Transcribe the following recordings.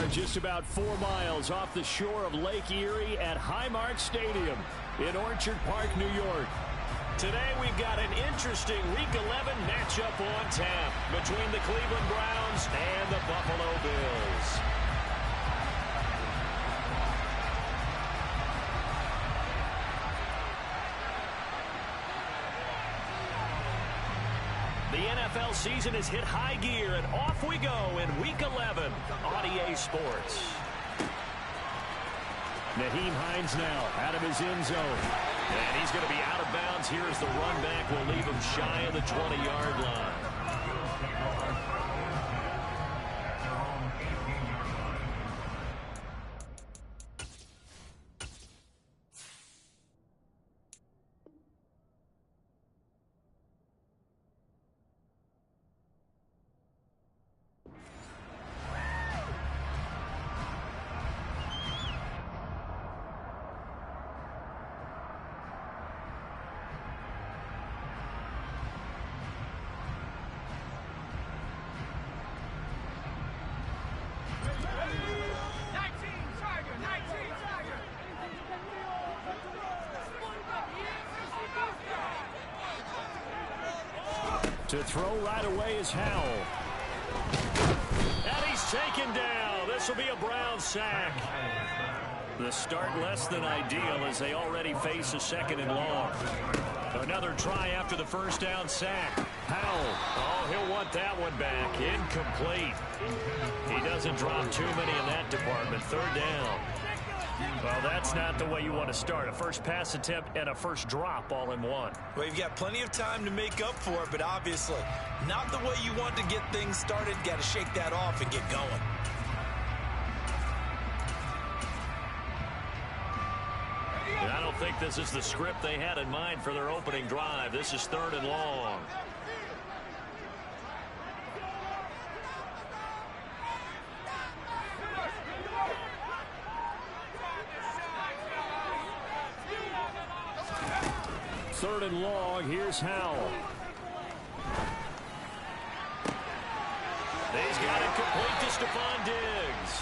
are just about 4 miles off the shore of Lake Erie at Highmark Stadium in Orchard Park, New York. Today we've got an interesting Week 11 matchup on tap between the Cleveland Browns and the Buffalo Bills. The NFL season has hit high gear, and off we go in Week 11 on EA Sports. Nyheim Hines now out of his end zone. And he's going to be out of bounds here as the run back will leave him shy of the 20-yard line. To throw right away is Howell. And he's taken down. This will be a Brown sack. The start less than ideal as they already face a 2nd and long. Another try after the first down sack. Howell. Oh, he'll want that one back. Incomplete. He doesn't drop too many in that department. 3rd down. Well, that's not the way you want to start. A first pass attempt and a first drop all in one. Well, you've got plenty of time to make up for it, but obviously not the way you want to get things started. Got to shake that off and get going. And I don't think this is the script they had in mind for their opening drive. This is 3rd and long. Third and long, here's Howell. He's got it complete to Stephon Diggs.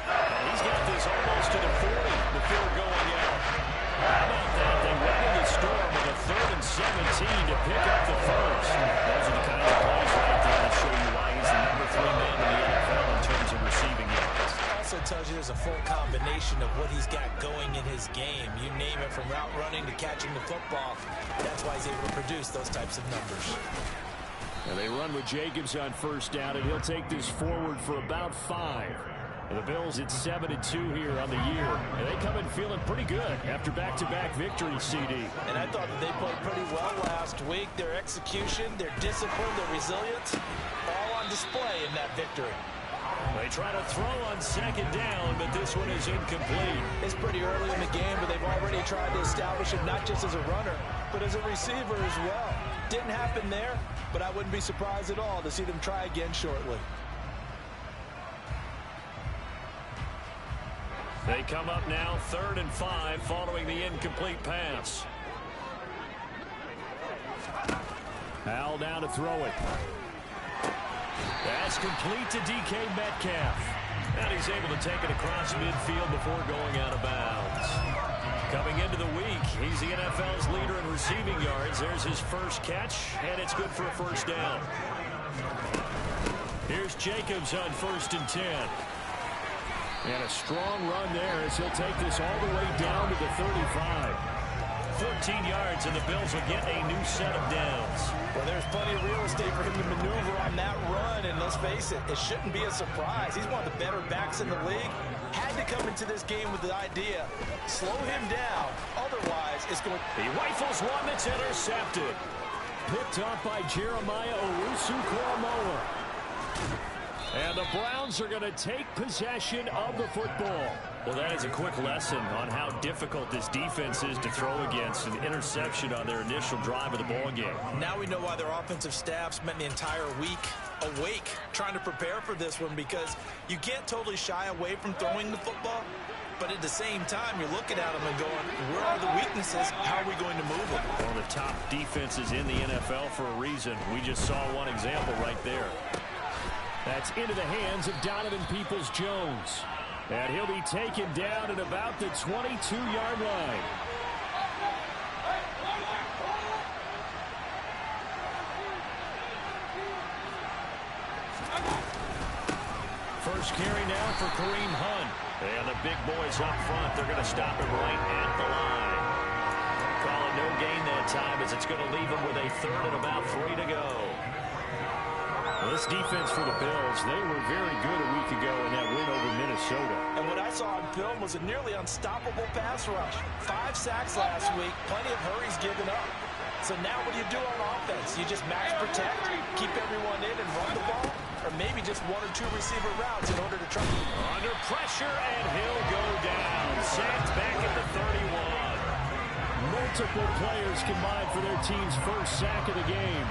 And he's got this almost to the 40 before going out. How about that? They weathered the storm with a 3rd and 17 to pick up the first. Those are the kind of plays right there that show you why he's the number 3 man in the NFL in terms of receiving yards. Also tells you there's a full combination of what he's got going in his game. You name it, from route running to catching the football. That's why he's able to produce those types of numbers. And they run with Jacobs on first down, and he'll take this forward for about 5. And the Bills at 7-2 here on the year. And they come in feeling pretty good after back-to-back victories, CD. And I thought that they played pretty well last week. Their execution, their discipline, their resilience, all on display in that victory. They try to throw on 2nd down, but this one is incomplete. It's pretty early in the game, but they've already tried to establish him not just as a runner, but as a receiver as well. Didn't happen there, but I wouldn't be surprised at all to see them try again shortly. They come up now 3rd and 5 following the incomplete pass. Howell down to throw it. That's complete to DK Metcalf. And he's able to take it across midfield before going out of bounds. Coming into the week, he's the NFL's leader in receiving yards. There's his first catch, and it's good for a first down. Here's Jacobs on 1st and 10. And a strong run there as he'll take this all the way down to the 35. 14 yards, and the Bills will get a new set of downs. Well, there's plenty of real estate for him to maneuver on that run, and let's face it, it shouldn't be a surprise. He's one of the better backs in the league. Had to come into this game with the idea, slow him down, otherwise it's going... He rifles one that's intercepted. Picked off by Jeremiah Owusu-Koramoah. And the Browns are going to take possession of the football. Well, that is a quick lesson on how difficult this defense is to throw against. An interception on their initial drive of the ball game. Now we know why their offensive staff spent the entire week awake trying to prepare for this one, because you can't totally shy away from throwing the football, but at the same time you're looking at them and going, where are the weaknesses? How are we going to move them? One of the top defenses in the NFL for a reason. We just saw one example right there. That's into the hands of Donovan Peoples-Jones. And he'll be taken down at about the 22-yard line. First carry now for Kareem Hunt. And the big boys up front, they're going to stop him right at the line. Call it no gain that time as it's going to leave him with a third and about 3 to go. Well, this defense for the Bills, they were very good a week ago in that win over Minnesota. And what I saw on film was a nearly unstoppable pass rush. 5 sacks last week, plenty of hurries given up. So now what do you do on offense? You just max protect, keep everyone in and run the ball? Or maybe just 1 or 2 receiver routes in order to try. Under pressure, and he'll go down. Sacked back at the 31. Multiple players combined for their team's first sack of the game.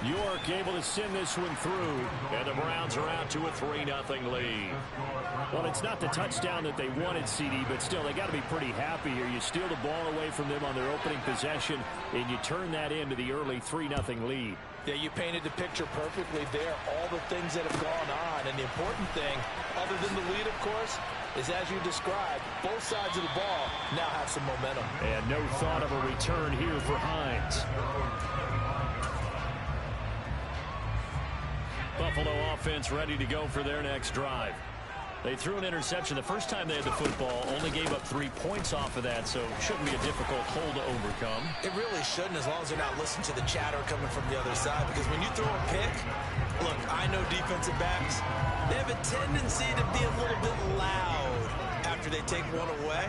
York able to send this one through. And the Browns are out to a 3-0 lead. Well, it's not the touchdown that they wanted, CD, but still, they got to be pretty happy here. You steal the ball away from them on their opening possession, and you turn that into the early 3-0 lead. Yeah, you painted the picture perfectly there. All the things that have gone on. And the important thing, other than the lead, of course, is as you described, both sides of the ball now have some momentum. And no thought of a return here for Hines. Buffalo offense ready to go for their next drive. They threw an interception the first time they had the football, only gave up 3 points off of that, so it shouldn't be a difficult hole to overcome. It really shouldn't, as long as they're not listening to the chatter coming from the other side, because when you throw a pick, look, I know defensive backs, they have a tendency to be a little bit loud after they take one away,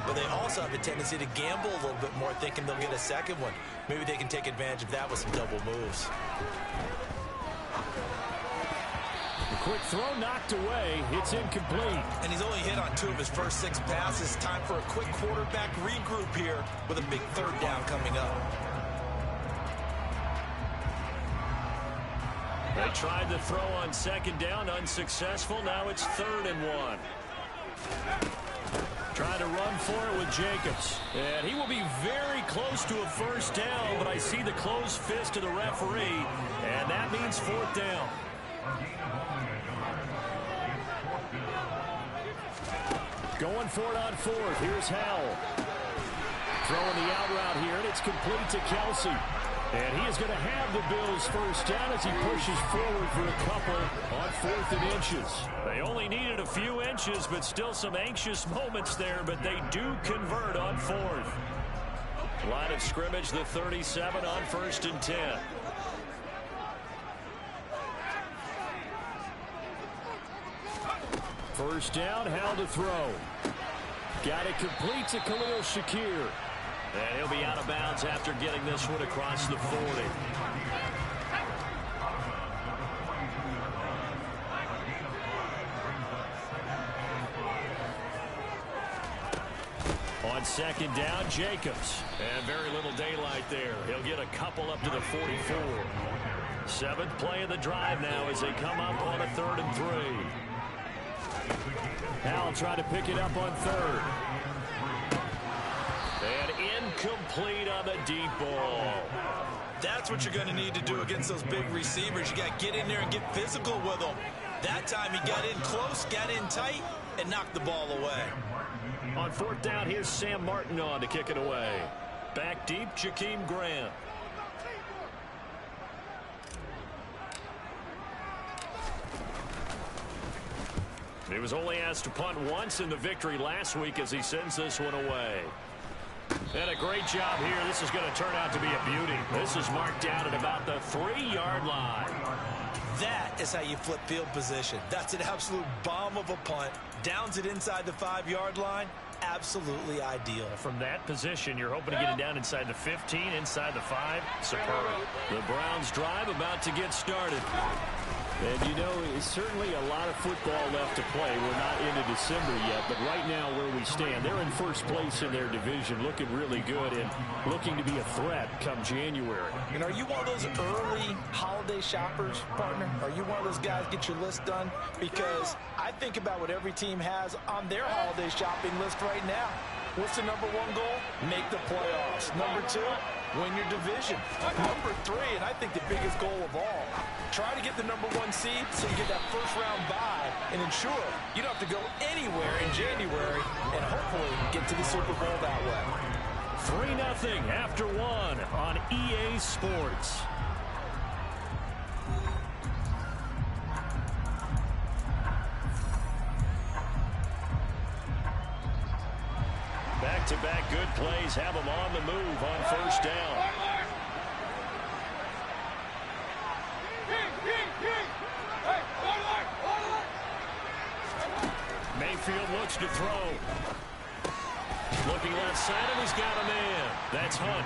but they also have a tendency to gamble a little bit more, thinking they'll get a second one. Maybe they can take advantage of that with some double moves. Quick throw knocked away. It's incomplete. And he's only hit on 2 of his first 6 passes. Time for a quick quarterback regroup here with a big 3rd down coming up. They tried the throw on 2nd down, unsuccessful. Now it's 3rd and 1. Trying to run for it with Jacobs. And he will be very close to a 1st down, but I see the closed fist of the referee, and that means 4th down. Going for it on 4th. Here's Howell. Throwing the out route here, and it's complete to Kelsey. And he is going to have the Bills' 1st down as he pushes forward for a couple on 4th and inches. They only needed a few inches, but still some anxious moments there, but they do convert on 4th. Line of scrimmage, the 37 on 1st and 10. First down, Howell to throw. Got it complete to Khalil Shakir. And he'll be out of bounds after getting this one across the 40. On 2nd down, Jacobs. And very little daylight there. He'll get a couple up to the 44. 7th play of the drive now as they come up on a 3rd and 3. Howell trying to pick it up on 3rd. And incomplete on the deep ball. That's what you're going to need to do against those big receivers. You got to get in there and get physical with them. That time he got in close, got in tight, and knocked the ball away. On 4th down, here's Sam Martin on to kick it away. Back deep, Jakeem Grant. He was only asked to punt once in the victory last week as he sends this one away. And a great job here. This is going to turn out to be a beauty. This is marked down at about the 3-yard line. That is how you flip field position. That's an absolute bomb of a punt. Downs it inside the 5-yard line. Absolutely ideal. From that position, you're hoping to get it down inside the 15, inside the 5. Superb. The Browns drive about to get started. And, you know, it's certainly a lot of football left to play. We're not into December yet, but right now where we stand, they're in first place in their division, looking really good and looking to be a threat come January. And are you one of those early holiday shoppers, partner? Are you one of those guys get your list done? Because I think about what every team has on their holiday shopping list right now. What's the #1 goal? Make the playoffs. #2, win your division. Number 3, and I think the biggest goal of all, try to get the number 1 seed so you get that first-round bye and ensure you don't have to go anywhere in January and hopefully get to the Super Bowl that way. 3-0 after 1 on EA Sports. Back-to-back good plays have them on the move on first down. Mayfield looks to throw. Looking left side, and he's got a man. That's Hunt.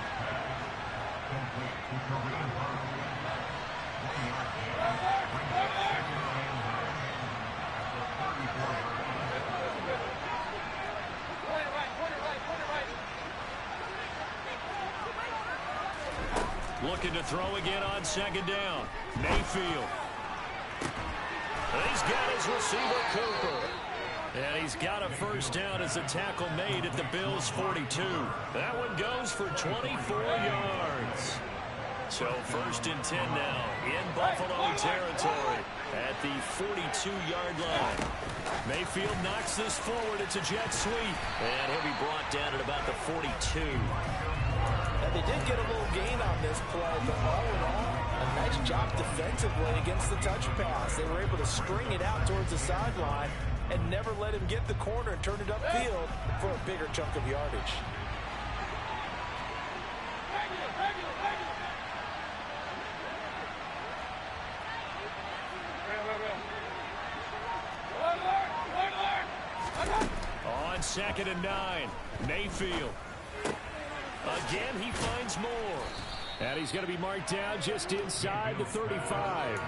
Looking to throw again on second down. Mayfield. He's got his receiver, Cooper. And he's got a first down as a tackle made at the Bills' 42. That one goes for 24 yards. So first and 10 now in Buffalo territory at the 42-yard line. Mayfield knocks this forward. It's a jet sweep. And he'll be brought down at about the 42. And they did get a little gain on this play, but all in all, a nice job defensively against the touch pass. They were able to string it out towards the sideline and never let him get the corner and turn it upfield for a bigger chunk of yardage. On second and 9, Mayfield. Again, he finds more. And he's going to be marked down just inside the 35.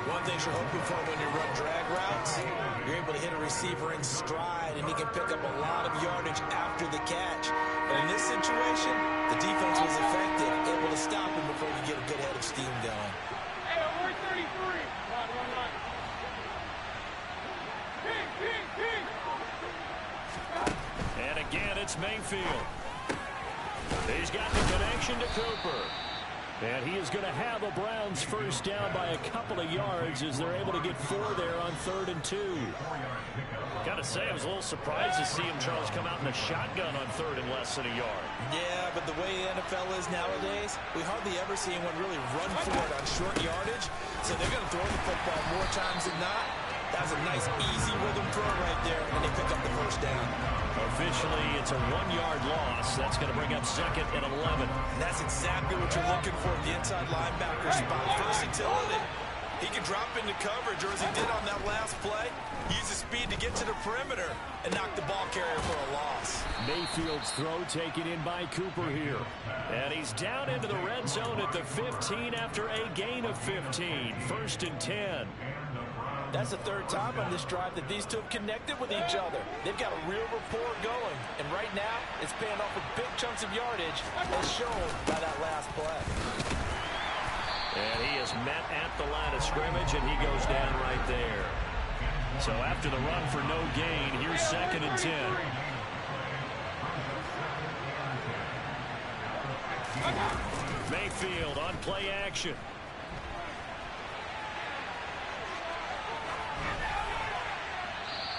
One thing you're hoping for when you run drag routes, you're able to hit a receiver in stride, and he can pick up a lot of yardage after the catch. But in this situation, the defense was effective, able to stop him before you get a good head of steam going. Hey, over 33. Run. Ping. And again, it's Mayfield. He's got the connection to Cooper. And he is going to have a Browns first down by a couple of yards as they're able to get 4 there on 3rd and 2. Got to say, I was a little surprised to see him, Charles, come out in a shotgun on 3rd and less than a yard. Yeah, but the way the NFL is nowadays, we hardly ever see anyone really run for it on short yardage. So they're going to throw the football more times than not. That was a nice, easy rhythm throw right there, and they pick up the first down. Officially, it's a 1-yard loss. That's going to bring up 2nd and 11. And that's exactly what you're looking for at the inside linebacker spot. Versatility. He can drop into coverage, or as he did on that last play, use his speed to get to the perimeter and knock the ball carrier for a loss. Mayfield's throw taken in by Cooper here. And he's down into the red zone at the 15 after a gain of 15. 1st and 10. That's the 3rd time on this drive that these two have connected with each other. They've got a real rapport going. And right now, it's paying off with big chunks of yardage, as shown by that last play. And he is met at the line of scrimmage, and he goes down right there. So after the run for no gain, here's 2nd and 10. Mayfield on play action.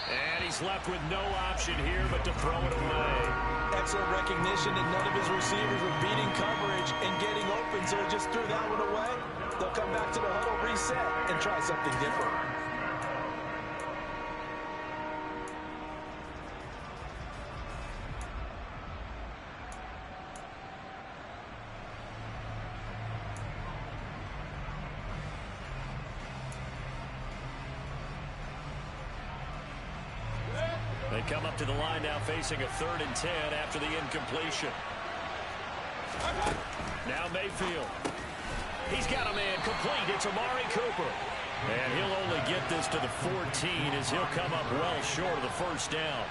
And he's left with no option here but to throw it away. Excellent recognition that none of his receivers were beating coverage and getting open, so he just threw that one away. They'll come back to the huddle, reset, and try something different. They come up to the line now facing a 3rd and 10 after the incompletion. Now Mayfield. He's got a man complete. It's Amari Cooper. And he'll only get this to the 14 as he'll come up well short of the first down.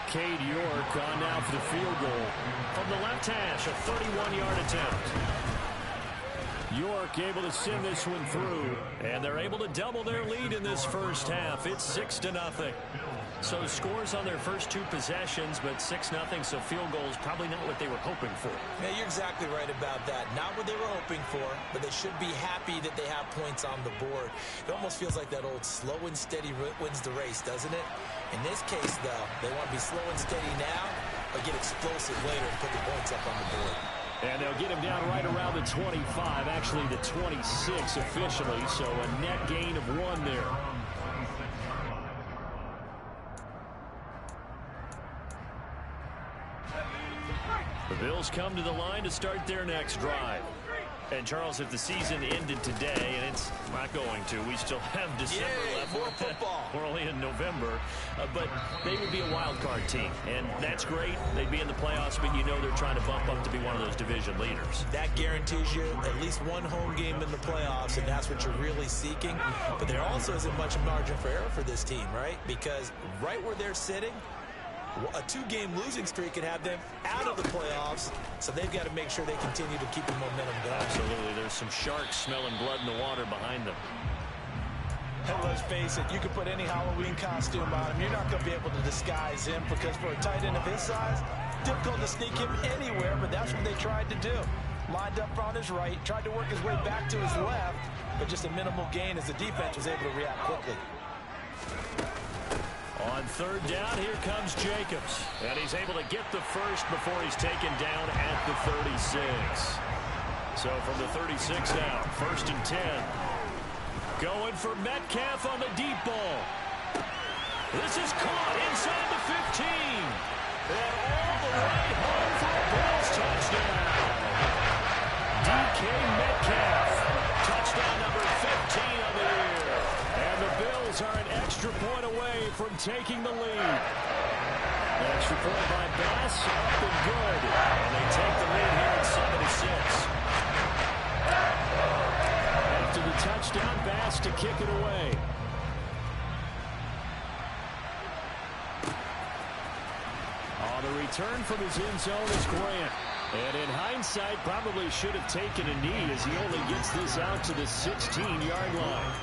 Cade York on now for the field goal from the left hash, a 31-yard attempt. York able to send this one through, and they're able to double their lead in this first half. It's 6-0. So scores on their first two possessions, but 6-0, so field goals probably not what they were hoping for. Yeah, you're exactly right about that. Not what they were hoping for, but they should be happy that they have points on the board. It almost feels like that old slow and steady wins the race, doesn't it? In this case, though, they want to be slow and steady now, but get explosive later and put the points up on the board. And they'll get him down right around the 25, actually the 26 officially, so a net gain of 1 there. The Bills come to the line to start their next drive. And, Charles, if the season ended today, and it's not going to, we still have December left. More football. We're only in November. But they would be a wild card team, and that's great. They'd be in the playoffs, but you know they're trying to bump up to be one of those division leaders. That guarantees you at least one home game in the playoffs, and that's what you're really seeking. But there also isn't much margin for error for this team, right? Because right where they're sitting, a 2-game losing streak could have them out of the playoffs, so they've got to make sure they continue to keep the momentum going. Absolutely. There's some sharks smelling blood in the water behind them. And let's face it, you can put any Halloween costume on him. You're not going to be able to disguise him because for a tight end of his size, difficult to sneak him anywhere, but that's what they tried to do. Lined up on his right, tried to work his way back to his left, but just a minimal gain as the defense was able to react quickly. On third down, here comes Jacobs. And he's able to get the first before he's taken down at the 36. So from the 36 now, 1st and 10. Going for Metcalf on the deep ball. This is caught inside the 15. And all the way home for a Bills touchdown. DK Metcalf. Touchdown number 15 on the year. And the Bills are an extra point away from taking the lead. Extra point by Bass, up and good. And they take the lead here at 7-6. After the touchdown, Bass to kick it away. On the return from his end zone is Grant. And in hindsight, probably should have taken a knee as he only gets this out to the 16-yard line.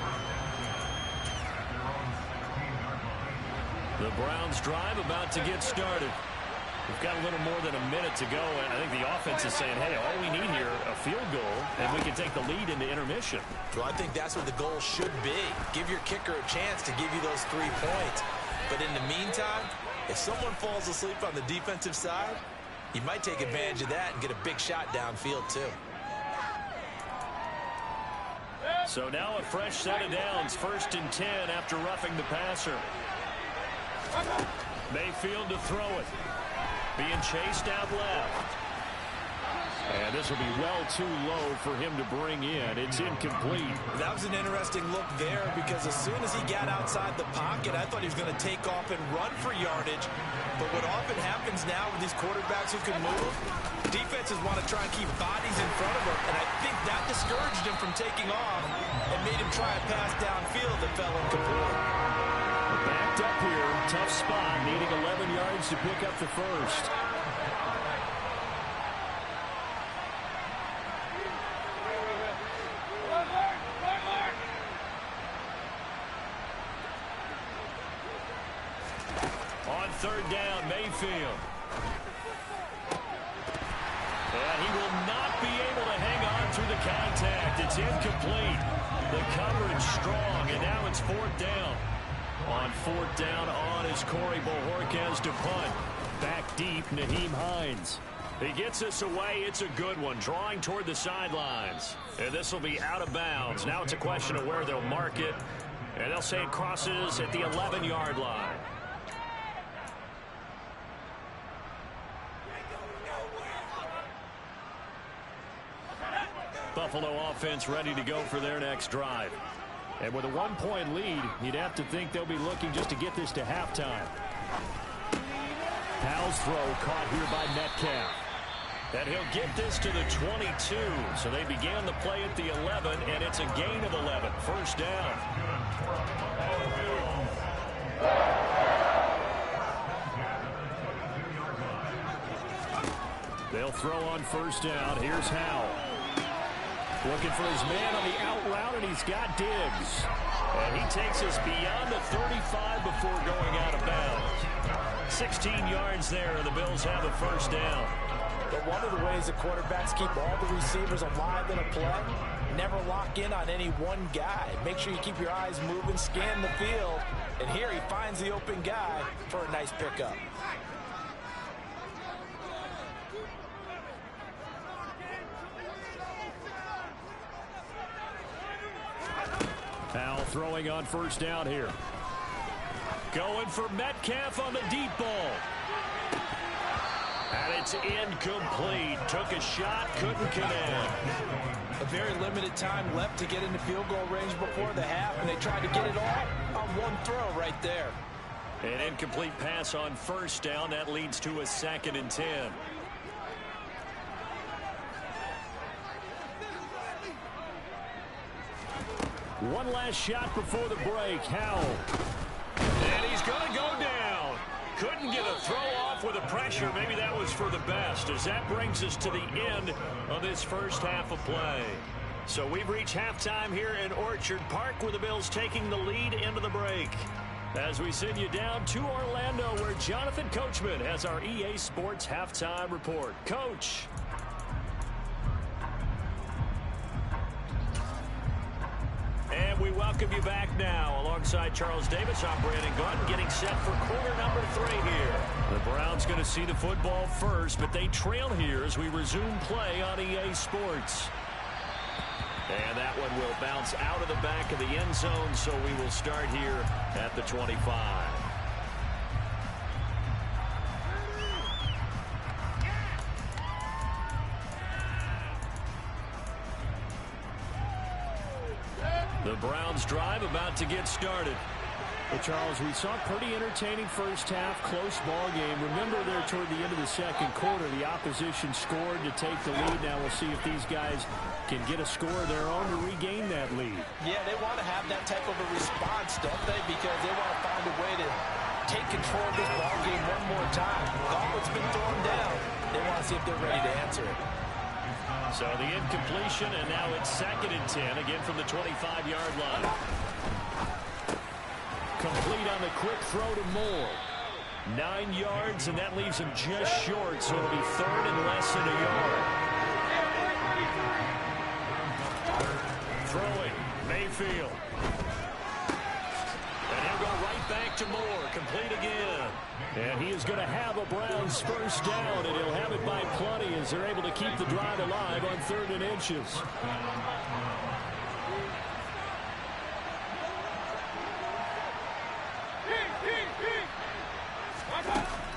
The Browns drive about to get started. We've got a little more than a minute to go, and I think the offense is saying, hey, all we need here, a field goal, and we can take the lead into intermission. Well, I think that's what the goal should be. Give your kicker a chance to give you those 3 points. But in the meantime, if someone falls asleep on the defensive side, you might take advantage of that and get a big shot downfield, too. So now a fresh set of downs, 1st and 10 after roughing the passer. Mayfield to throw it. Being chased out left. And this will be well too low for him to bring in. It's incomplete. That was an interesting look there because as soon as he got outside the pocket, I thought he was going to take off and run for yardage. But what often happens now with these quarterbacks who can move, defenses want to try and keep bodies in front of them. And I think that discouraged him from taking off and made him try a pass downfield that fell incomplete. Backed up here, tough spot, needing 11 yards to pick up the first. On third down, Mayfield. And he will not be able to hang on through the contact. It's incomplete. The coverage strong, and now it's 4th down. On 4th down on is Corey Bojorquez to punt. Back deep, Naheem Hines. He gets us away. It's a good one. Drawing toward the sidelines. And this will be out of bounds. Now it's a question of where they'll mark it. And they'll say it crosses at the 11-yard line. Buffalo offense ready to go for their next drive. And with a 1-point lead, you'd have to think they'll be looking just to get this to halftime. Powell's throw caught here by Metcalf. And he'll get this to the 22. So they began the play at the 11, and it's a gain of 11. 1st down. They'll throw on 1st down. Here's Howell. Looking for his man on the out route, and he's got Diggs. And he takes us beyond the 35 before going out of bounds. 16 yards there, and the Bills have a first down. But one of the ways the quarterbacks keep all the receivers alive in a play, never lock in on any one guy. Make sure you keep your eyes moving, scan the field. And here he finds the open guy for a nice pickup. Powell throwing on first down here. Going for Metcalf on the deep ball. And it's incomplete. Took a shot, couldn't connect. A very limited time left to get into field goal range before the half, and they tried to get it all on one throw right there. An incomplete pass on first down. That leads to a 2nd and 10. One last shot before the break. Howell. And he's going to go down. Couldn't get a throw off with the pressure. Maybe that was for the best, as that brings us to the end of this first half of play. So we've reached halftime here in Orchard Park, where the Bills taking the lead into the break. As we send you down to Orlando, where Jonathan Coachman has our EA Sports halftime report. Coach. And we welcome you back now. Alongside Charles Davis, I'm Brandon Gunn, getting set for quarter number 3 here. The Browns going to see the football first, but they trail here as we resume play on EA Sports. And that one will bounce out of the back of the end zone, so we will start here at the 25. The Browns drive about to get started. Well, Charles, we saw a pretty entertaining first half, close ball game. Remember there toward the end of the second quarter, the opposition scored to take the lead. Now we'll see if these guys can get a score of their own to regain that lead. Yeah, they want to have that type of a response, don't they? Because they want to find a way to take control of this ball game one more time. With all that's been thrown down, they want to see if they're ready to answer it. So the incompletion, and now it's 2nd and 10, again from the 25-yard line. Complete on the quick throw to Moore. 9 yards, and that leaves him just short, so it'll be 3rd and less than a yard. Throwing, Mayfield. And he'll go right back to Moore, complete again. And he is going to have a Browns first down, and he'll have it by plenty as they're able to keep the drive alive on 3rd and inches.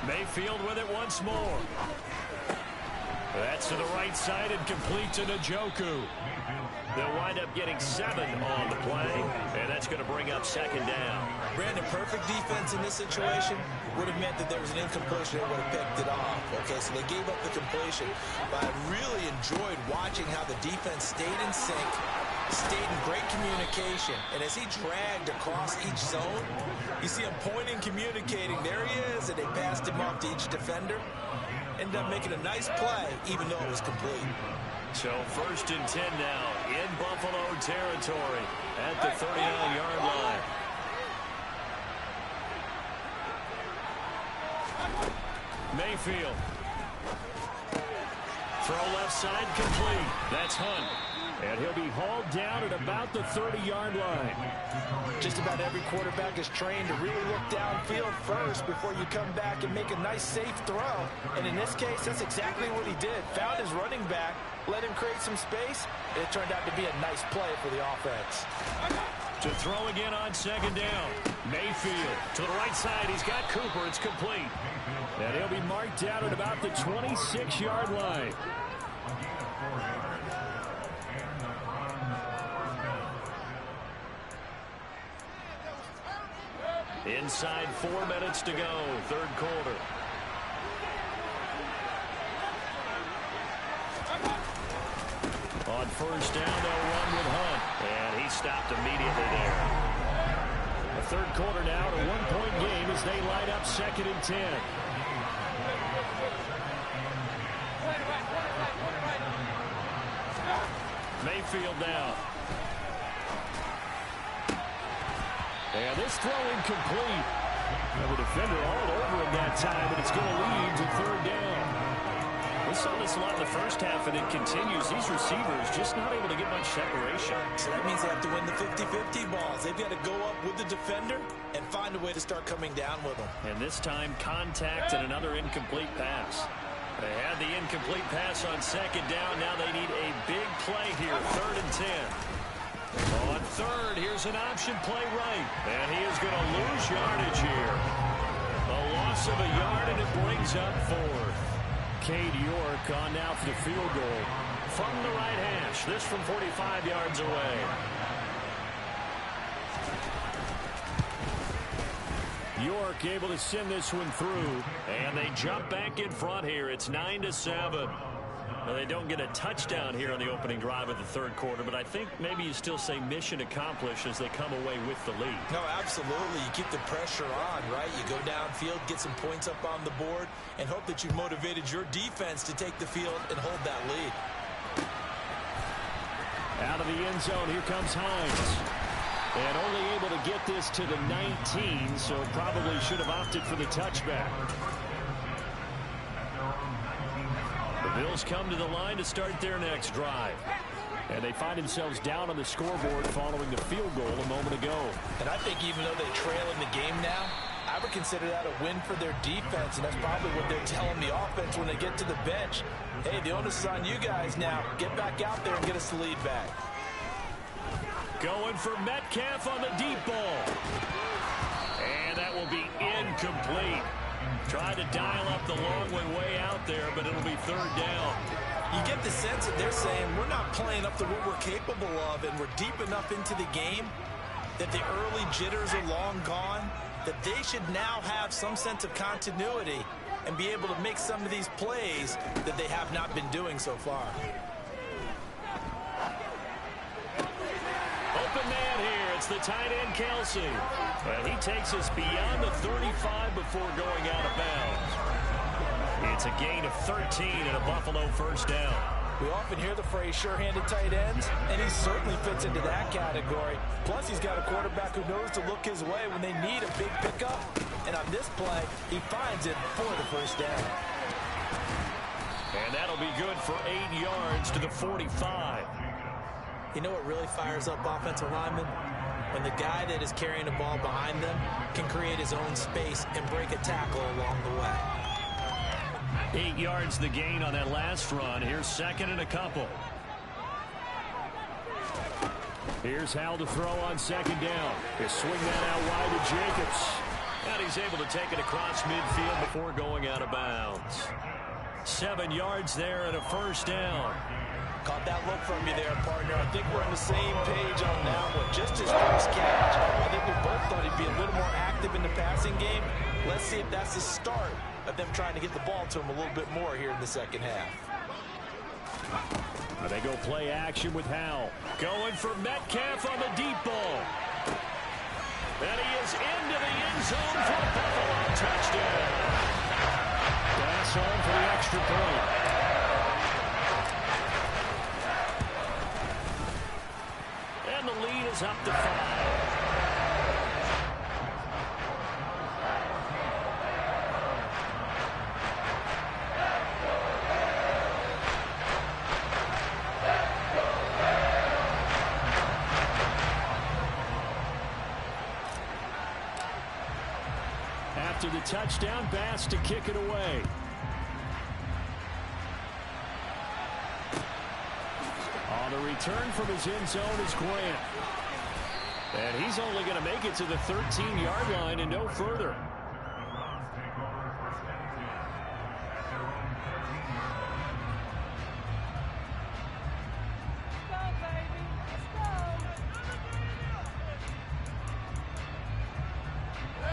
Mayfield with it once more. That's to the right side and complete to Njoku. They'll wind up getting 7 on the play, and that's going to bring up 2nd down. Brandon, perfect defense in this situation would have meant that there was an incompletion that would have picked it off. Okay, so they gave up the completion. But I really enjoyed watching how the defense stayed in sync, stayed in great communication. And as he dragged across each zone, you see him pointing, communicating. There he is, and they passed him off to each defender. Ended up making a nice play, even though it was complete. So 1st and 10 now in Buffalo territory at the 39-yard line. Mayfield. Throw left side complete. That's Hunt. And he'll be hauled down at about the 30-yard line. Just about every quarterback is trained to really look downfield first before you come back and make a nice, safe throw. And in this case, that's exactly what he did. Found his running back, let him create some space, and it turned out to be a nice play for the offense. To throw again on 2nd down. Mayfield to the right side. He's got Cooper. It's complete. And he'll be marked down at about the 26-yard line. Inside 4 minutes to go, 3rd quarter. On first down, they'll run with Hunt. And he stopped immediately there. The 3rd quarter now, a 1-point game as they line up 2nd and 10. Mayfield now. And this throw incomplete. And the defender all over him that time, but it's going to lead to third down. We saw this a lot in the first half, and it continues. These receivers just not able to get much separation. So that means they have to win the 50-50 balls. They've got to go up with the defender and find a way to start coming down with them. And this time, contact and another incomplete pass. They had the incomplete pass on second down. Now they need a big play here, 3rd and 10. On third, here's an option play right. And he is going to lose yardage here. A loss of a yard, and it brings up 4th. Cade York on now for the field goal from the right hash. This from 45 yards away. York able to send this one through, and they jump back in front here. It's 9-7. Now, they don't get a touchdown here on the opening drive of the third quarter, but I think maybe you still say mission accomplished as they come away with the lead. No, absolutely. You keep the pressure on, right? You go downfield, get some points up on the board, and hope that you've motivated your defense to take the field and hold that lead. Out of the end zone, here comes Hines. And only able to get this to the 19, so probably should have opted for the touchback. The Bills come to the line to start their next drive. And they find themselves down on the scoreboard following the field goal a moment ago. And I think even though they trail in the game now, I would consider that a win for their defense, and that's probably what they're telling the offense when they get to the bench. Hey, the onus is on you guys now. Get back out there and get us the lead back. Going for Metcalf on the deep ball. And that will be incomplete. Try to dial up the long way out there, but it'll be 3rd down. You get the sense that they're saying we're not playing up to what we're capable of, and we're deep enough into the game that the early jitters are long gone, that they should now have some sense of continuity and be able to make some of these plays that they have not been doing so far. Open man here. It's the tight end, Kelsey. And he takes us beyond the 35 before going out of bounds. It's a gain of 13 and a Buffalo first down. We often hear the phrase sure-handed tight ends, and he certainly fits into that category. Plus, he's got a quarterback who knows to look his way when they need a big pickup. And on this play, he finds it for the first down. And that'll be good for 8 yards to the 45. You know what really fires up offensive linemen? When the guy that is carrying the ball behind them can create his own space and break a tackle along the way. 8 yards the gain on that last run. Here's 2nd and a couple. Here's Hal to throw on 2nd down. He'll swing that out wide to Jacobs. And he's able to take it across midfield before going out of bounds. 7 yards there and a first down. Caught that look from you there, partner. I think we're on the same page on that one. Just his first catch. I think we both thought he'd be a little more active in the passing game. Let's see if that's the start of them trying to get the ball to him a little bit more here in the second half. They go play action with Hal. Going for Metcalf on the deep ball. And he is into the end zone for a Buffalo touchdown. That's home for the extra point. And the lead is up to 5. After the touchdown, Bass to kick it away. On the return from his end zone is Grant. And he's only going to make it to the 13-yard line and no further.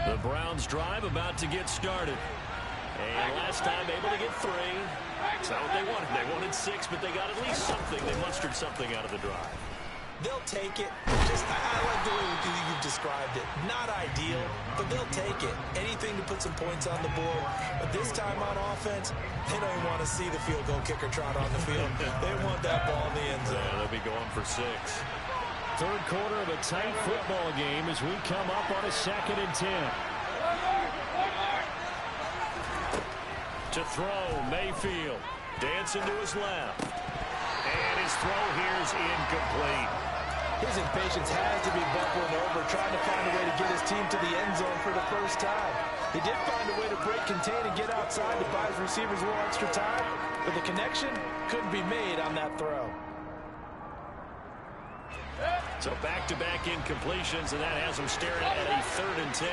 The Browns drive about to get started. And last time able to get 3. That's not what they wanted. They wanted 6, but they got at least something. They mustered something out of the drive. They'll take it. I like the way you've described it. Not ideal, but they'll take it. Anything to put some points on the board. But this time on offense, they don't even want to see the field goal kicker trot on the field. They want that ball in the end zone. Yeah, they'll be going for 6. Third quarter of a tight football game as we come up on a 2nd and 10. To throw, Mayfield. Dancing to his left. And his throw here is incomplete. His impatience has to be bubbling over, trying to find a way to get his team to the end zone for the first time. He did find a way to break contain and get outside to buy his receivers a little extra time, but the connection couldn't be made on that throw. So back-to-back incompletions, and that has him staring at a 3rd and 10.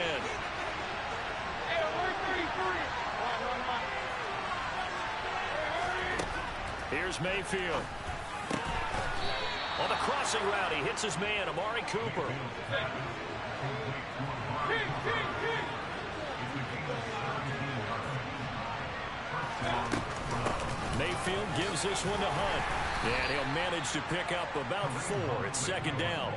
Here's Mayfield. On the crossing route, he hits his man, Amari Cooper. Mayfield gives this one to Hunt. And he'll manage to pick up about 4. It's 2nd down.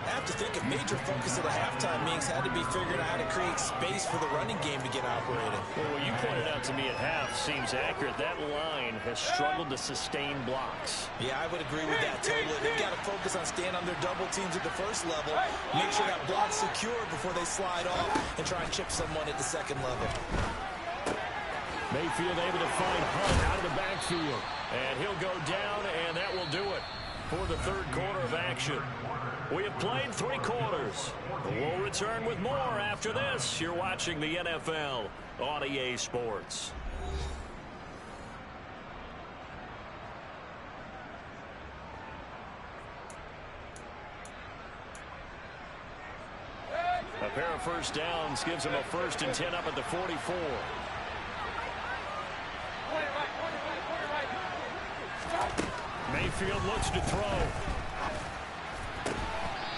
I have to think a major focus of the halftime meetings had to be figuring out how to create space for the running game to get operating. Well, what you pointed out to me at half seems accurate. That line has struggled to sustain blocks. Yeah, I would agree with that totally. They've got to focus on staying on their double teams at the first level, make sure that block's secure before they slide off and try and chip someone at the 2nd level. Mayfield able to find Hunt out of the backfield. And he'll go down, and that will do it for the 3rd quarter of action. We have played 3 quarters. We'll return with more after this. You're watching the NFL on EA Sports. A pair of first downs gives him a 1st and 10 up at the 44. Mayfield looks to throw.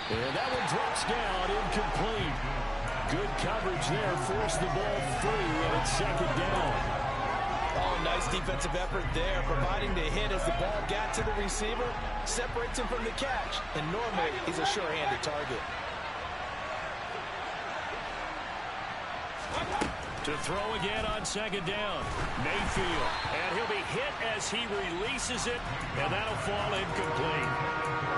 And that one drops down, incomplete. Good coverage there, forced the ball free, and it's 2nd down. Oh, nice defensive effort there, providing the hit as the ball got to the receiver, separates him from the catch, and normally he's a sure-handed target. To throw again on 2nd down. Mayfield. And he'll be hit as he releases it, and that'll fall incomplete.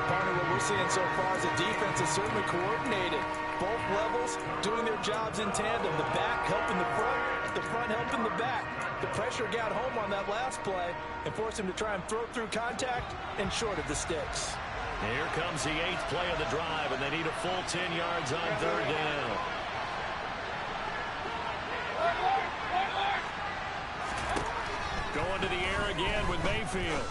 Partner, what we're seeing so far is the defense is certainly coordinated. Both levels doing their jobs in tandem. The back helping the front helping the back. The pressure got home on that last play and forced him to try and throw through contact and short of the sticks. Here comes the 8th play of the drive, and they need a full 10 yards on 3rd down. Going to the air again with Mayfield.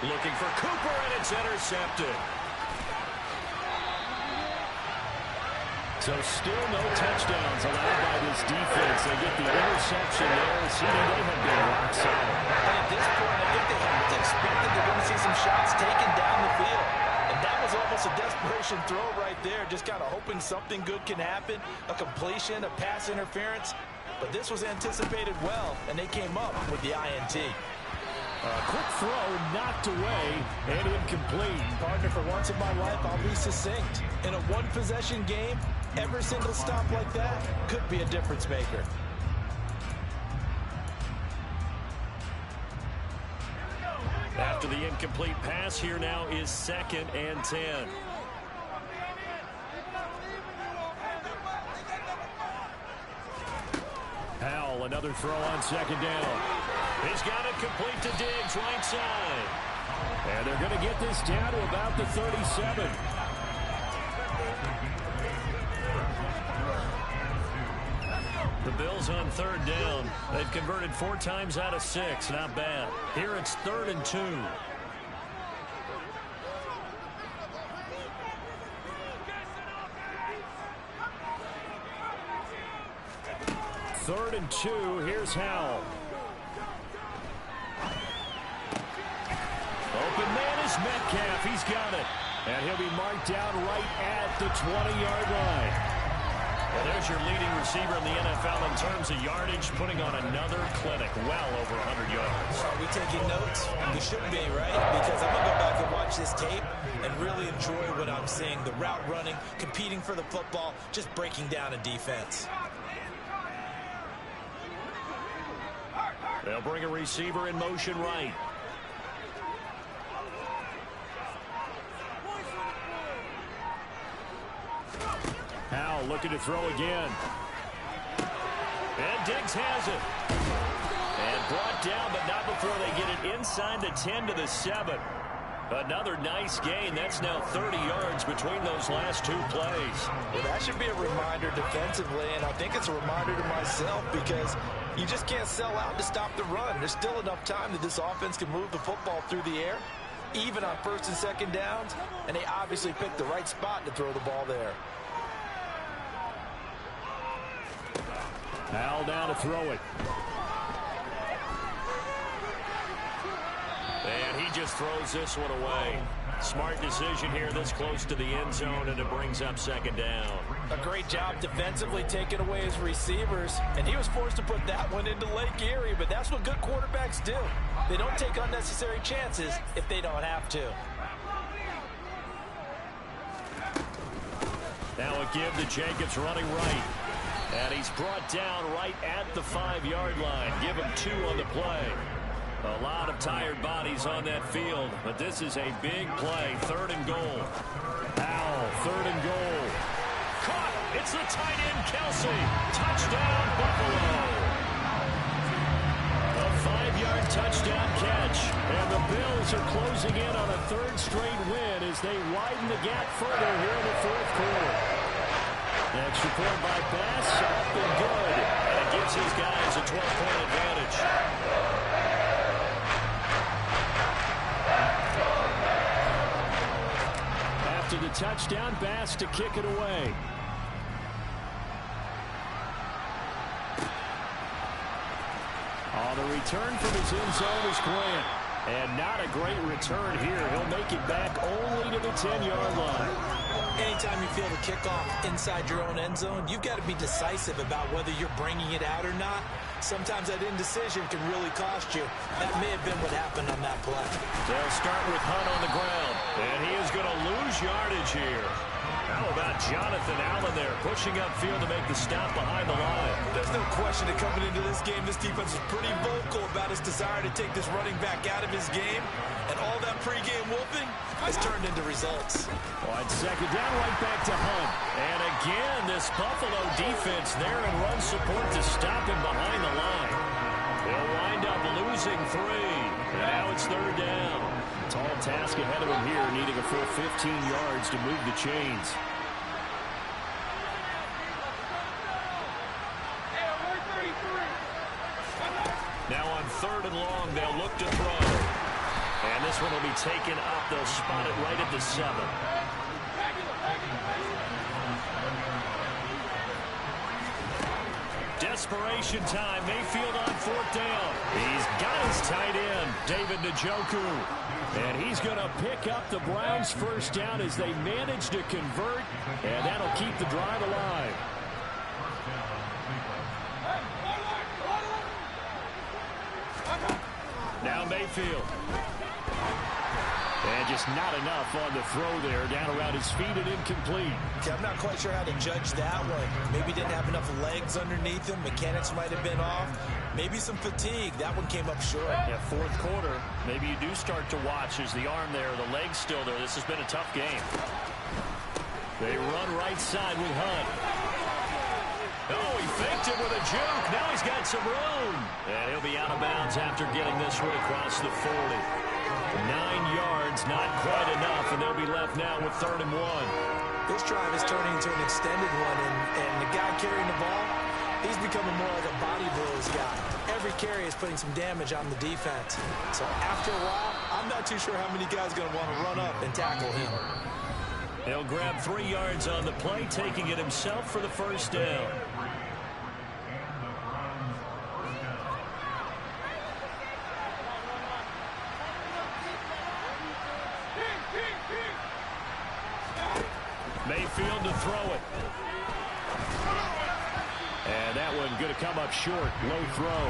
Looking for Cooper, and it's intercepted. So still no touchdowns allowed by this defense. They get the interception there. They have been rock solid. And at this point, I think they almost expected they're going to see some shots taken down the field. And that was almost a desperation throw right there, just kind of hoping something good can happen, a completion, a pass interference. But this was anticipated well, and they came up with the INT. A quick throw knocked away and incomplete. Partner, for once in my life, I'll be succinct. In a one-possession game, every single stop like that could be a difference maker. After the incomplete pass, here now is 2nd and 10. Howell, another throw on 2nd down. He's got it complete to Diggs, right side. And they're going to get this down to about the 37. The Bills on 3rd down. They've converted 4 times out of 6. Not bad. Here it's 3rd and 2. 3rd and 2. Here's Howell. Open man is Metcalf. He's got it. And he'll be marked down right at the 20-yard line. And there's your leading receiver in the NFL in terms of yardage, putting on another clinic, well over 100 yards. Are we taking notes? We should be, right? Because I'm going to go back and watch this tape and really enjoy what I'm seeing. The route running, competing for the football, just breaking down a defense. They'll bring a receiver in motion right. Howell looking to throw again. And Diggs has it. And brought down, but not before they get it inside the 10 to the 7. Another nice gain. That's now 30 yards between those last two plays. Well, that should be a reminder defensively, and I think it's a reminder to myself because you just can't sell out to stop the run. There's still enough time that this offense can move the football through the air, even on first and second downs, and they obviously picked the right spot to throw the ball there. Howell down to throw it. And he just throws this one away. Smart decision here this close to the end zone, and it brings up second down. A great job defensively taking away his receivers, and he was forced to put that one into Lake Erie, but that's what good quarterbacks do. They don't take unnecessary chances if they don't have to. Now a give to Jacobs running right. And he's brought down right at the 5-yard line. Give him 2 on the play. A lot of tired bodies on that field, but this is a big play. 3rd and goal. Howell, 3rd and goal. Caught. It's the tight end, Kelsey. Touchdown, Buffalo. A 5-yard touchdown catch. And the Bills are closing in on a 3rd straight win as they widen the gap further here in the 4th quarter. Extra point by Bass, up and good. And it gives his guys a 12-point advantage. After the touchdown, Bass to kick it away. On the return from his end zone is Grant. And not a great return here. He'll make it back only to the 10-yard line. Anytime you feel the kickoff inside your own end zone, you've got to be decisive about whether you're bringing it out or not. Sometimes that indecision can really cost you. That may have been what happened on that play. They'll start with Hunt on the ground, and he is going to lose yardage here. How about Jonathan Allen there, pushing upfield to make the stop behind the line? There's no question that coming into this game, this defense is pretty vocal about its desire to take this running back out of his game, and all that pregame whooping has turned into results. On second down, right back to Hunt. And again, this Buffalo defense there in run support to stop him behind the line. They'll wind up losing 3, and now it's 3rd down. Tall task ahead of him here, needing a full 15 yards to move the chains. Now on 3rd and long, they'll look to throw. And this one will be taken up. They'll spot it right at the 7. Desperation time. Mayfield on 4th down. He's got his tight end, David Njoku. And he's going to pick up the Browns' first down as they manage to convert. And that'll keep the drive alive. Now Mayfield. And just not enough on the throw there. Down around his feet and incomplete. Okay, I'm not quite sure how to judge that one. Maybe didn't have enough legs underneath him. Mechanics might have been off. Maybe some fatigue. That one came up short. Yeah, 4th quarter. Maybe you do start to watch as the arm there, the leg's still there. This has been a tough game. They run right side with Hunt. Oh, he faked it with a juke. Now he's got some room. And he'll be out of bounds after getting this one across the 40. 9 yards, not quite enough, and they'll be left now with 3rd and 1. This drive is turning into an extended one, and the guy carrying the ball, he's becoming more like a body blows guy. Every carry is putting some damage on the defense. So after a while, I'm not too sure how many guys are going to want to run up and tackle him. He'll grab 3 yards on the play, taking it himself for the first down. Mayfield to throw it. And that one going to come up short. Low throw.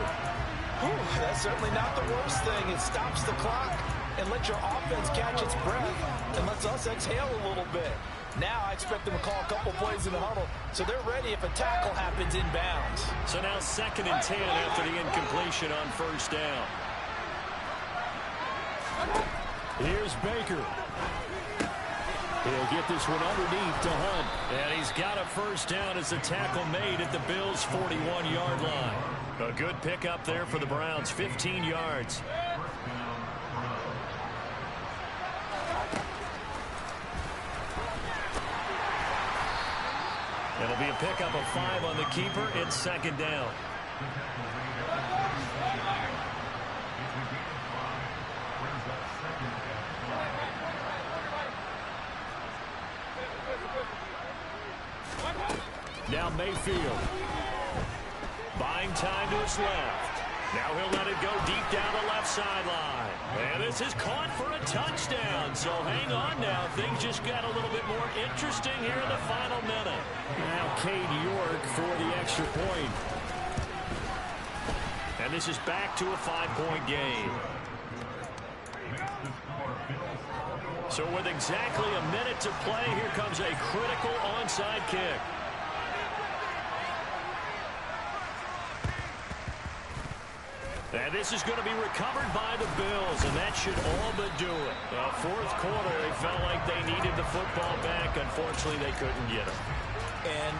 Whew, that's certainly not the worst thing. It stops the clock and lets your offense catch its breath and lets us exhale a little bit. Now I expect them to call a couple plays in the huddle, so they're ready if a tackle happens inbounds. So now 2nd and 10 after the incompletion on first down. Here's Baker. He'll get this one underneath to Hunt. And he's got a first down as the tackle made at the Bills' 41-yard line. A good pickup there for the Browns, 15 yards. It'll be a pickup of 5 on the keeper in 2nd down. Now Mayfield. Buying time to his left. Now he'll let it go deep down the left sideline. And this is caught for a touchdown. So hang on now. Things just got a little bit more interesting here in the final minute. Now Cade York for the extra point. And this is back to a 5-point game. So with exactly a minute to play, here comes a critical onside kick. And this is going to be recovered by the Bills, and that should all but do it. The fourth quarter, they felt like they needed the football back. Unfortunately, they couldn't get it. And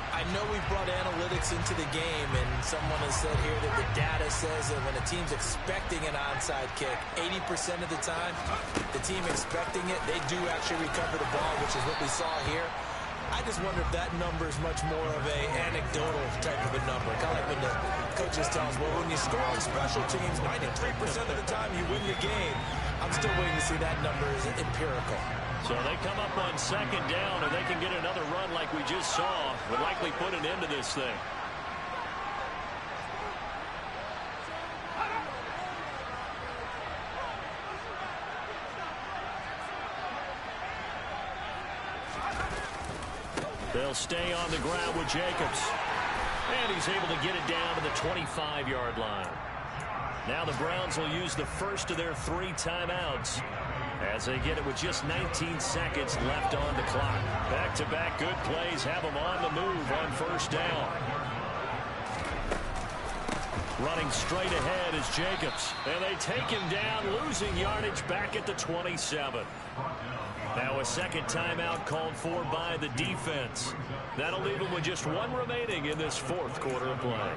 I know we brought analytics into the game, and someone has said here that the data says that when a team's expecting an onside kick, 80% of the time, the team expecting it, they do actually recover the ball, which is what we saw here. I just wonder if that number is much more of a anecdotal type of a number. Kind of like when the coaches tell us, well, when you score on special teams, 93% of the time you win the game. I'm still waiting to see that number is empirical. So they come up on 2nd down, and they can get another run like we just saw. Would likely put an end to this thing. They'll stay on the ground with Jacobs. And he's able to get it down to the 25-yard line. Now the Browns will use the first of their 3 timeouts as they get it with just 19 seconds left on the clock. Back-to-back good plays have them on the move on first down. Running straight ahead is Jacobs. And they take him down, losing yardage back at the 27. Now a 2nd timeout called for by the defense. That'll leave them with just 1 remaining in this 4th quarter of play.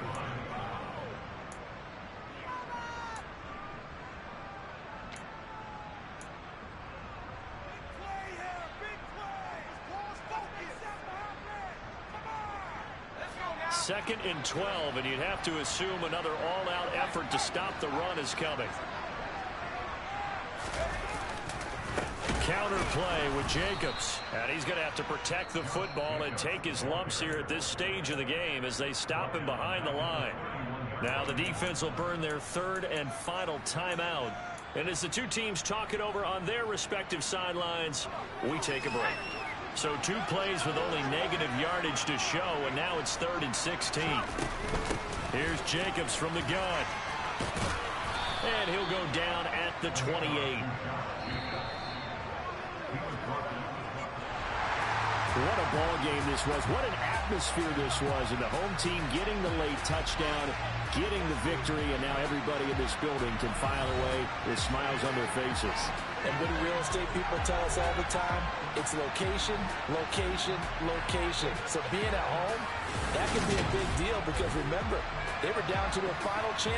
Second and 12, and you'd have to assume another all-out effort to stop the run is coming. Counter play with Jacobs. And he's going to have to protect the football and take his lumps here at this stage of the game as they stop him behind the line. Now the defense will burn their 3rd and final timeout. And as the two teams talk it over on their respective sidelines, we take a break. So 2 plays with only negative yardage to show, and now it's 3rd and 16. Here's Jacobs from the gun. And he'll go down at the 28. What a ball game this was. What an atmosphere this was. And the home team getting the late touchdown, getting the victory, and now everybody in this building can file away with smiles on their faces. And what do real estate people tell us all the time? It's location, location, location. So being at home, that can be a big deal because remember, they were down to their final chance.